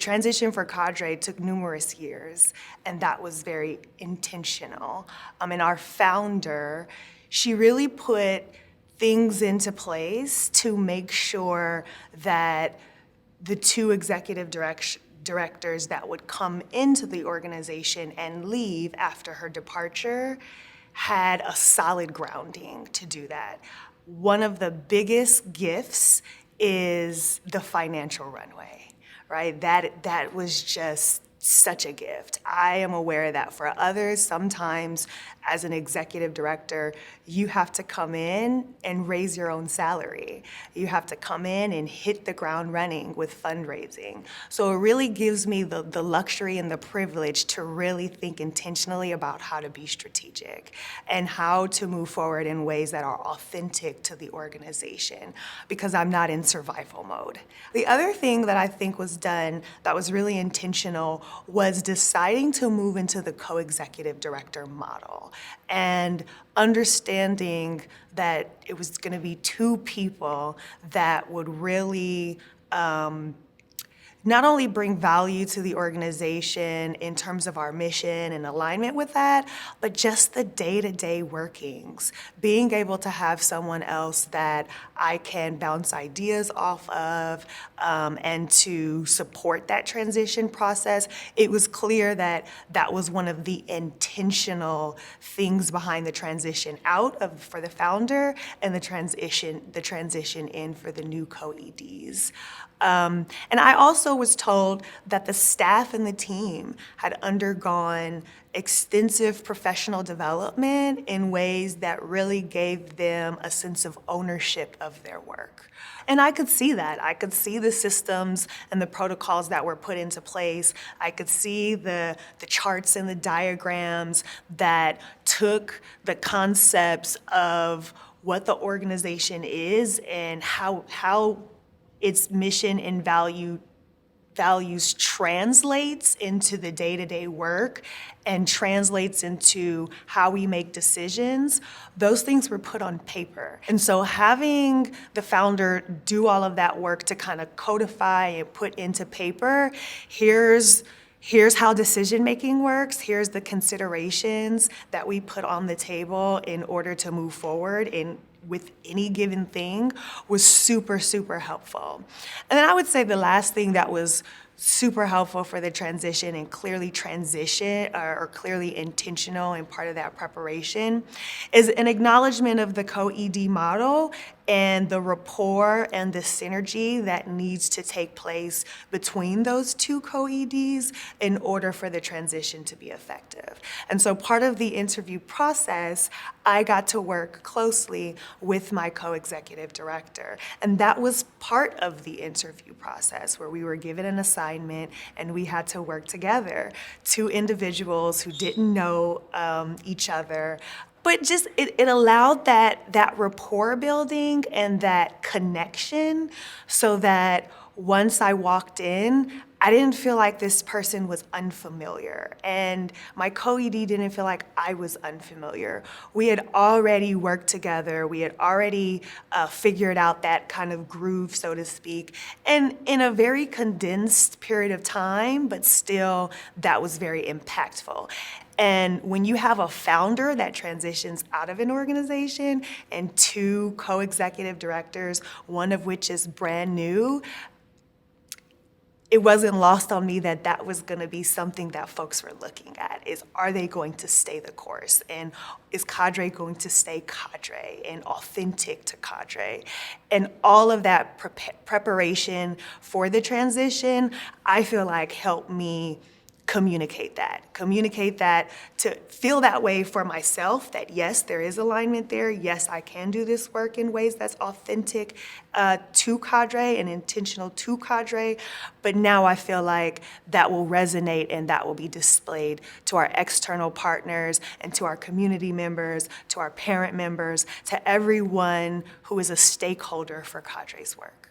Transition for CADRE took numerous years, and that was very intentional. And our founder, she really put things into place to make sure that the two executive directors that would come into the organization and leave after her departure had a solid grounding to do that. One of the biggest gifts is the financial runway, right? That was just such a gift. I am aware that for others, sometimes as an executive director, you have to come in and raise your own salary. You have to come in and hit the ground running with fundraising. So it really gives me the luxury and the privilege to really think intentionally about how to be strategic and how to move forward in ways that are authentic to the organization, because I'm not in survival mode. The other thing that I think was done that was really intentional was deciding to move into the co-executive director model and understanding that it was going to be two people that would really not only bring value to the organization in terms of our mission and alignment with that, but just the day-to-day workings. Being able to have someone else that I can bounce ideas off of and to support that transition process, it was clear that that was one of the intentional things behind the transition out for the founder and the transition in for the new co-EDs. And I also was told that the staff and the team had undergone extensive professional development in ways that really gave them a sense of ownership of their work. And I could see that. I could see the systems and the protocols that were put into place. I could see the charts and the diagrams that took the concepts of what the organization is and how its mission and values translates into the day-to-day work and translates into how we make decisions. Those things were put on paper. And so having the founder do all of that work to kind of codify and put into paper, here's how decision-making works, here's the considerations that we put on the table in order to move forward with any given thing, was super, super helpful. And then I would say the last thing that was super helpful for the transition and clearly clearly intentional and part of that preparation is an acknowledgement of the co-ED model and the rapport and the synergy that needs to take place between those two co-EDs in order for the transition to be effective. And so part of the interview process, I got to work closely with my co-executive director. And that was part of the interview process where we were given an assignment and we had to work together. Two individuals who didn't know each other, but just it allowed that rapport building and that connection so that once I walked in, I didn't feel like this person was unfamiliar, and my co-ED didn't feel like I was unfamiliar. We had already worked together. We had already figured out that kind of groove, so to speak, and in a very condensed period of time, but still that was very impactful. And when you have a founder that transitions out of an organization and two co-executive directors, one of which is brand new, it wasn't lost on me that that was going to be something that folks were looking at, is are they going to stay the course? And is CADRE going to stay CADRE and authentic to CADRE? And all of that preparation for the transition, I feel like helped me communicate that, to feel that way for myself, that yes, there is alignment there. Yes, I can do this work in ways that's authentic to CADRE and intentional to CADRE. But now I feel like that will resonate and that will be displayed to our external partners and to our community members, to our parent members, to everyone who is a stakeholder for CADRE's work.